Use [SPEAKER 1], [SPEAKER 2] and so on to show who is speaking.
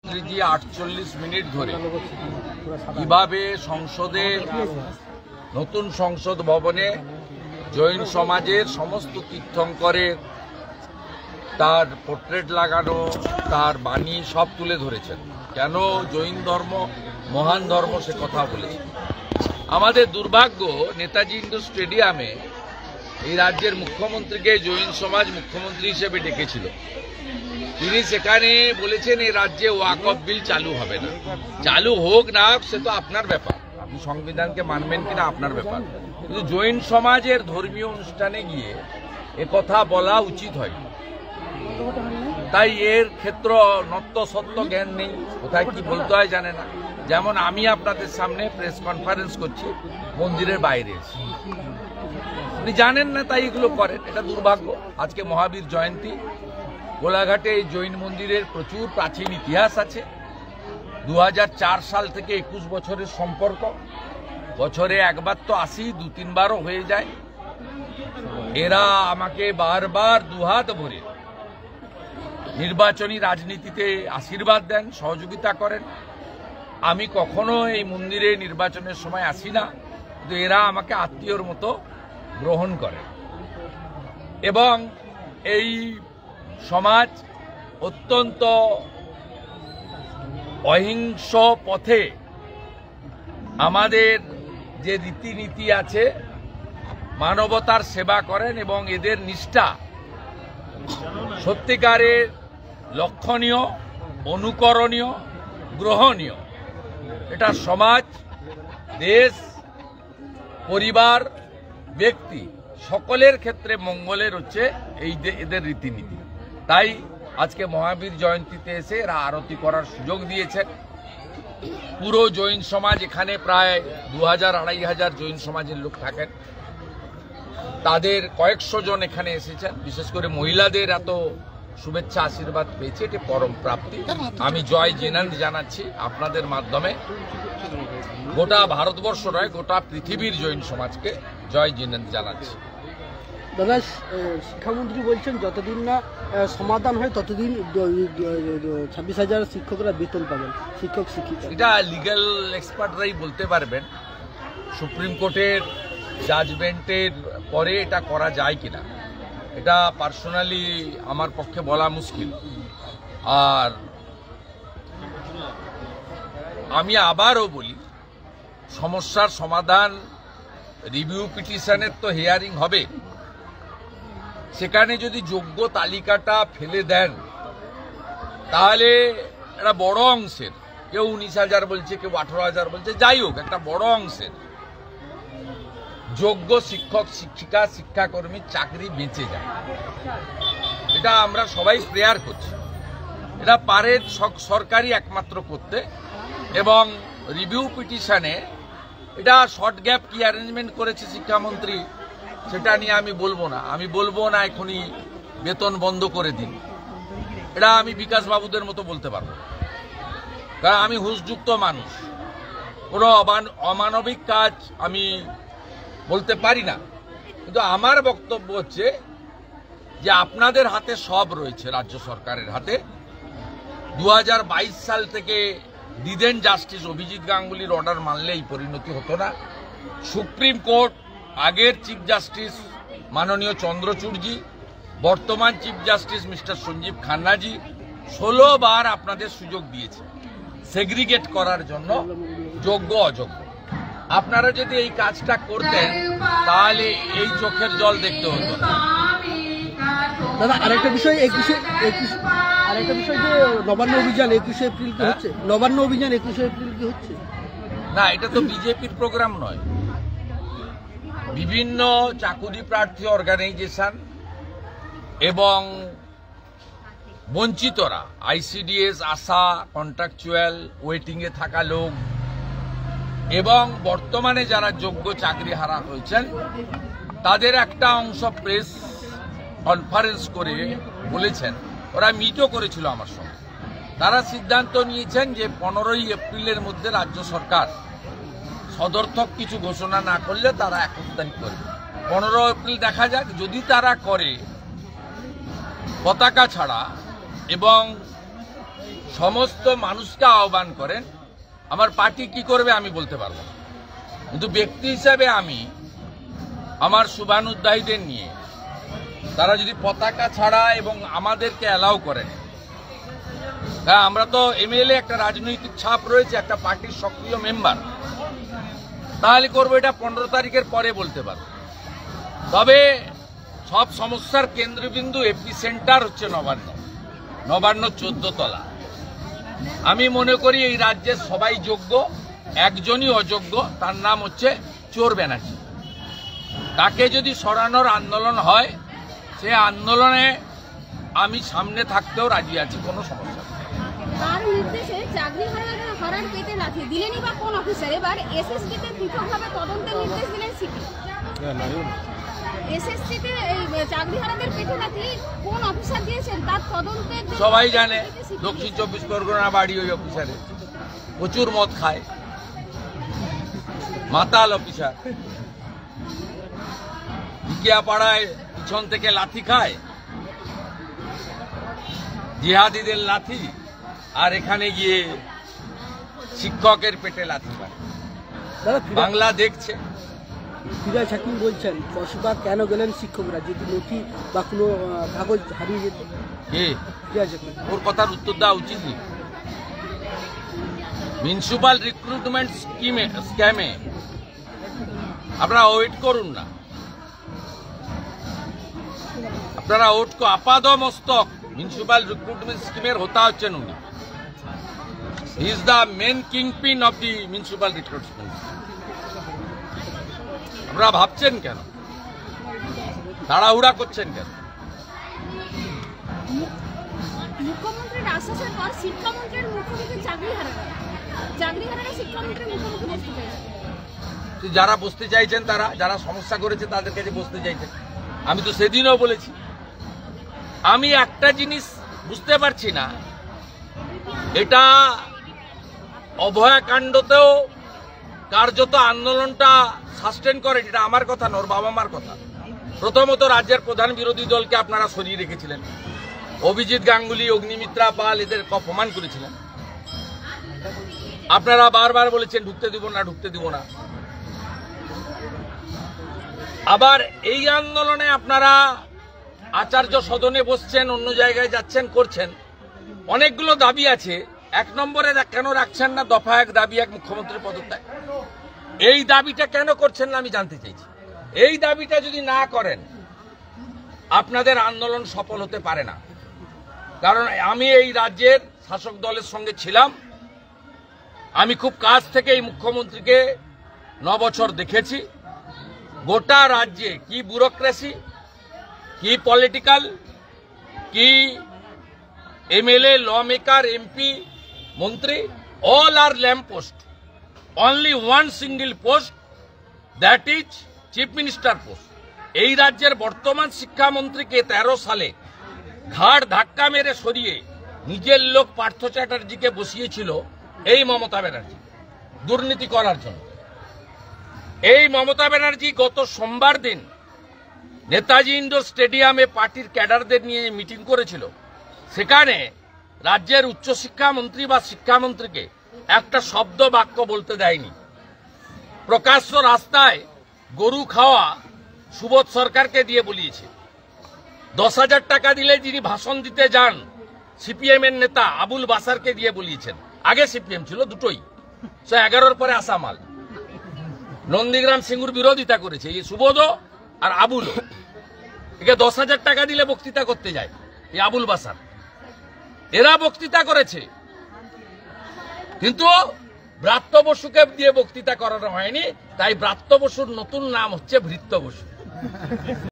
[SPEAKER 1] মুখ্যমন্ত্রীজি 48 minute ধরে কিভাবে সংসদে নতুন সংসদ ভবনে জৈন সমাজের সমস্ত তীর্থঙ্করের তার পোর্ট্রেট লাগানো, তার বাণী সব তুলে ধরেছেন। কেন জৈন ধর্ম মহান ধর্ম সে কথা বলেছেন। আমাদের দুর্ভাগ্য, নেতাজি ইন্ডোর স্টেডিয়ামে এই রাজ্যের মুখ্যমন্ত্রীকে জৈন সমাজ মুখ্যমন্ত্রী হিসেবে ডেকেছিল। তিনি সেখানে বলেছেন এই রাজ্যে ওয়াকফ বিল চালু হবে না। চালু হোক না হোক সে তো আপনার ব্যাপার, আপনি সংবিধানকে মানবেন কিনা আপনার ব্যাপার, কিন্তু জৈন সমাজের ধর্মীয় অনুষ্ঠানে গিয়ে একথা বলা উচিত হয়। তাই এর ক্ষেত্র নত্য সত্য জ্ঞান নেই, কোথায় কি বলতে হয় জানে না। যেমন আমি আপনাদের সামনে প্রেস কনফারেন্স করছি মন্দিরের বাইরে এসে, আপনি জানেন না তাই এগুলো করেন, এটা দুর্ভাগ্য। আজকে মহাবীর জয়ন্তী, কোলাঘাটে এই জৈন মন্দিরের প্রচুর প্রাচীন ইতিহাস আছে। 2004 সাল থেকে 21 বছরের সম্পর্ক, বছরে একবার তো আসি, 2-3 বারও হয়ে যায়। এরা আমাকে বারবার দুহাত ভরে নির্বাচনী রাজনীতিতে আশীর্বাদ দেন, সহযোগিতা করেন। আমি কখনো এই মন্দিরে নির্বাচনের সময় আসি না, কিন্তু এরা আমাকে আত্মীয়র মতো গ্রহণ করে। এবং এই সমাজ অত্যন্ত অহিংস পথে আমাদের যে রীতিনীতি আছে মানবতার সেবা করেন, এবং এদের নিষ্ঠা সত্যিকারের লক্ষণীয়, অনুকরণীয়, গ্রহণীয়। এটা সমাজ, দেশ, পরিবার, ব্যক্তি সকলের ক্ষেত্রে মঙ্গলের হচ্ছে এই এদের রীতিনীতি। তাই আজকে মহাবীর জয়ন্তীতে এসে এরা আরতি করার সুযোগ দিয়েছেন। পুরো জৈন সমাজ, এখানে প্রায় 2000-2500 জৈন সমাজের লোক থাকেন, তাদের কয়েকশো জন এখানে এসেছেন। বিশেষ করে মহিলাদের এত শুভেচ্ছা আশীর্বাদ পেয়েছে, এটি পরম প্রাপ্তি। আমি জয় জিনেন্দ্র জানাচ্ছি আপনাদের মাধ্যমে গোটা ভারতবর্ষ নয়, গোটা পৃথিবীর জৈন সমাজকে জয় জিনেন্দ্র জানাচ্ছি।
[SPEAKER 2] দাদা, শিক্ষামন্ত্রী বলছেন যতদিন না সমাধান হয় ততদিন 26,000 শিক্ষকরা বেতন পাবেন, শিক্ষক শিক্ষিকা।
[SPEAKER 1] এটা লিগ্যাল এক্সপার্টরাই বলতে পারবেন। সুপ্রিম কোর্টের জাজমেন্টের পরে এটা করা যায় কিনা, এটা পার্সোনালি আমার পক্ষে বলা মুশকিল। আর আমি আবারও বলি, সমস্যার সমাধান, রিভিউ পিটিশনের তো হিয়ারিং হবে, সেখানে যদি যোগ্য তালিকাটা ফেলে দেন তাহলে একটা বড় অংশের, কেউ 19,000 বলছে, কেউ 18,000 বলছে, যাই হোক একটা বড় অংশের যোগ্য শিক্ষক শিক্ষিকা শিক্ষাকর্মীর চাকরি বেঁচে যায়। এটা আমরা সবাই প্রেয়ার করছি। এটা পারে সরকারই একমাত্র করতে। এবং রিভিউ পিটিশনে এটা শর্ট গ্যাপ কি অ্যারেঞ্জমেন্ট করেছে শিক্ষামন্ত্রী, সেটা নিয়ে আমি বলবো না। আমি বলবো না এখনই বেতন বন্ধ করে দিন, এটা আমি বিকাশ বাবুদের মতো বলতে পারবো, কারণ আমি হুঁশযুক্ত মানুষ, কোনো অমানবিক কাজ আমি বলতে পারি না। কিন্তু আমার বক্তব্য হচ্ছে যে আপনাদের হাতে সব রয়েছে, রাজ্য সরকারের হাতে। 2022 সাল থেকে দিদেন জাস্টিস অভিজিৎ গাঙ্গুলির অর্ডার মানলে এই পরিণতি হতো না। সুপ্রিম কোর্ট, আগের চিফ জাস্টিস মাননীয় চন্দ্রচূড়জি, বর্তমান চিফ জাস্টিস মিস্টার সঞ্জীব খান্নাজি 16 বার আপনাদের সুযোগ দিয়েছে সেগ্রিগেট করার জন্য যোগ্য অযোগ্য। আপনারা যদি এই কাজটা করতেন তাহলে এই চোখের জল দেখতে হতো না।
[SPEAKER 2] দাদা, আরেকটা বিষয় যে নবান্ন অভিযান 21 এপ্রিল কি হচ্ছে? নবান্ন অভিযান 21 এপ্রিল কি হচ্ছে?
[SPEAKER 1] না, এটা তো বিজেপির প্রোগ্রাম নয়। বিভিন্ন চাকুরি প্রার্থী অর্গানাইজেশন এবং বঞ্চিতরা, ICDS, আশা, কন্ট্রাকচুয়াল, ওয়েটিংয়ে থাকা লোক এবং বর্তমানে যারা যোগ্য চাকরি হারা হয়েছেন, তাদের একটা অংশ প্রেস কনফারেন্স করে বলেছেন, ওরা মিটও করেছিল আমার সঙ্গে, তারা সিদ্ধান্ত নিয়েছেন যে 15ই এপ্রিলের মধ্যে রাজ্য সরকার সদর্থক কিছু ঘোষণা না করলে তারা 21 তারিখ করবে। 15 এপ্রিল দেখা যাক, যদি তারা করে পতাকা ছাড়া এবং সমস্ত মানুষকে আহ্বান করেন। আমার পার্টি কি করবে আমি বলতে পারবো না, কিন্তু ব্যক্তি হিসাবে আমি আমার শুভানুধ্যায়ীদের নিয়ে তারা যদি পতাকা ছাড়া এবং আমাদেরকে অ্যালাউ করেন, হ্যাঁ আমরা তো এমএলএ, একটা রাজনৈতিক ছাপ রয়েছে, একটা পার্টির সক্রিয় মেম্বার, তাহলে করবো। এটা 15 তারিখের পরে বলতে পারবো। তবে সব সমস্যার কেন্দ্রবিন্দু এপি সেন্টার হচ্ছে নবান্ন 14 তলা। আমি মনে করি এই রাজ্যের সবাই যোগ্য, একজনই অযোগ্য, তার নাম হচ্ছে চোর ব্যানার্জি। তাকে যদি সরানোর আন্দোলন হয়, সে আন্দোলনে আমি সামনে থাকতেও রাজি আছি, কোনো সমস্যা নেই।
[SPEAKER 3] তার নির্দেশে চাকরি হারার পেতে লাথি দিলেনই বা কোন অফিসার? এবার এসএসসিতে পৃথকভাবে তদন্তের নির্দেশ দিলেন সিপি। এসএসসিতে এই চাকরি হারাদের পেতে লাথি কোন অফিসার দিয়েছেন তার তদন্তের
[SPEAKER 1] সবাই জানে। দক্ষিণ 24 পরগনা বাড়ি ওই অফিসারে, প্রচুর মদ খায়, মাতাল অফিসার। পাড়ায় পিছন থেকে লাথি খায়, জিহাদিদের লাথি, আর এখানে গিয়ে শিক্ষকের পেটে লাথি খায়। বাংলা দেখছে।
[SPEAKER 2] ফিরাজ হাকিম বলছেন কসবা কেন গেলেন শিক্ষকরা, যদি নথি বা কোনো কাগজ হারিয়ে যেত? ফিরাজ হাকিম
[SPEAKER 1] ওর কথার উত্তর দেওয়া উচিত নেই। মিউনিসিপাল রিক্রুটমেন্ট স্ক্যামে আপনারা ওয়েট করুন না, আপনারা আপাদ মস্তক মিউনিসিপাল রিক্রুটমেন্ট স্কিমের হোতা হচ্ছেন উনি। He is the main kingpin of the municipal recruitment. আপনারা ভাবছেন কেন, তাড়াহুড়া করছেন কেন?
[SPEAKER 3] মুখ্যমন্ত্রীর আশ্বাসের পর শিক্ষামন্ত্রীর মুখোমুখি চাকরি হারারা শিক্ষামন্ত্রীর মুখোমুখি বসতে চাইছেন।
[SPEAKER 1] যারা বসতে চাইছেন, তারা যারা সমস্যা করেছে তাদের কাছে বসতে চাইছেন। আমি তো সেদিনও বলেছি। আমি একটা জিনিস বুঝতে পারছি না, এটা অভয়াকাণ্ডতেও কার্যত আন্দোলনটা সাস্টেন করে, এটা আমার কথা না, ওর বাবা মার কথা। প্রথমত রাজ্যের প্রধান বিরোধী দলকে আপনারা সরিয়ে রেখেছিলেন, অভিজিৎ গাঙ্গুলি, অগ্নিমিত্রা পাল এদের অপমান করেছিলেন। আপনারা বারবার বলেছেন ঢুকতে দিব না, ঢুকতে দিব না। আবার এই আন্দোলনে আপনারা আচার্য সদনে বসছেন, অন্য জায়গায় যাচ্ছেন, করছেন। অনেকগুলো দাবি আছে। 1 নম্বরে কেন রাখছেন না দফা 1 দাবি 1 মুখ্যমন্ত্রীর পদত্যাগ? এই দাবিটা কেন করছেন না আমি জানতে চাইছি। এই দাবিটা যদি না করেন, আপনাদের আন্দোলন সফল হতে পারে না। কারণ আমি এই রাজ্যের শাসক দলের সঙ্গে ছিলাম, আমি খুব কাছ থেকে এই মুখ্যমন্ত্রীকে 9 বছর দেখেছি। গোটা রাজ্যে কি ব্যুরোক্রেসি, কি পলিটিক্যাল, কি এমএলএ, ল মেকার, এমপি, মন্ত্রী, all are lamp post. Only one single post, that is chief minister post. এই রাজ্যের বর্তমান শিক্ষামন্ত্রীকে 13 সালে ঘাড় ধাক্কা মেরে সরিয়ে নিজের লোক পার্থ চ্যাটার্জিকে বসিয়েছিল এই মমতা ব্যানার্জি দুর্নীতি করার জন্য। এই মমতা ব্যানার্জি গত সোমবার দিন নেতাজি ইন্ডোর স্টেডিয়ামে পার্টির ক্যাডারদের নিয়ে মিটিং করেছিল, সেখানে রাজ্যের উচ্চশিক্ষামন্ত্রী বা শিক্ষামন্ত্রীকে একটা শব্দ বাক্য বলতে দেয়নি। প্রকাশ্য রাস্তায় গরু খাওয়া সুবোধ সরকারকে দিয়ে বলিয়েছে। 10,000 টাকা দিলে যিনি ভাষণ দিতে যান সিপিএম এর নেতা আবুল বাসারকে দিয়ে বলিয়েছেন। আগে সিপিএম ছিল, দুটোই 11-র পরে আসামাল। নন্দীগ্রাম সিঙ্গুর বিরোধিতা করেছে এই সুবোধও আর আবুলও। একে 10,000 টাকা দিলে বক্তৃতা করতে যায় এই আবুল বাসার। এরা বক্তৃতা করেছে, কিন্তু ব্রাত্য বসুকে দিয়ে বক্তৃতা করানো হয়নি। তাই ব্রাত্য বসুর নতুন নাম হচ্ছে ভৃত্য বসু।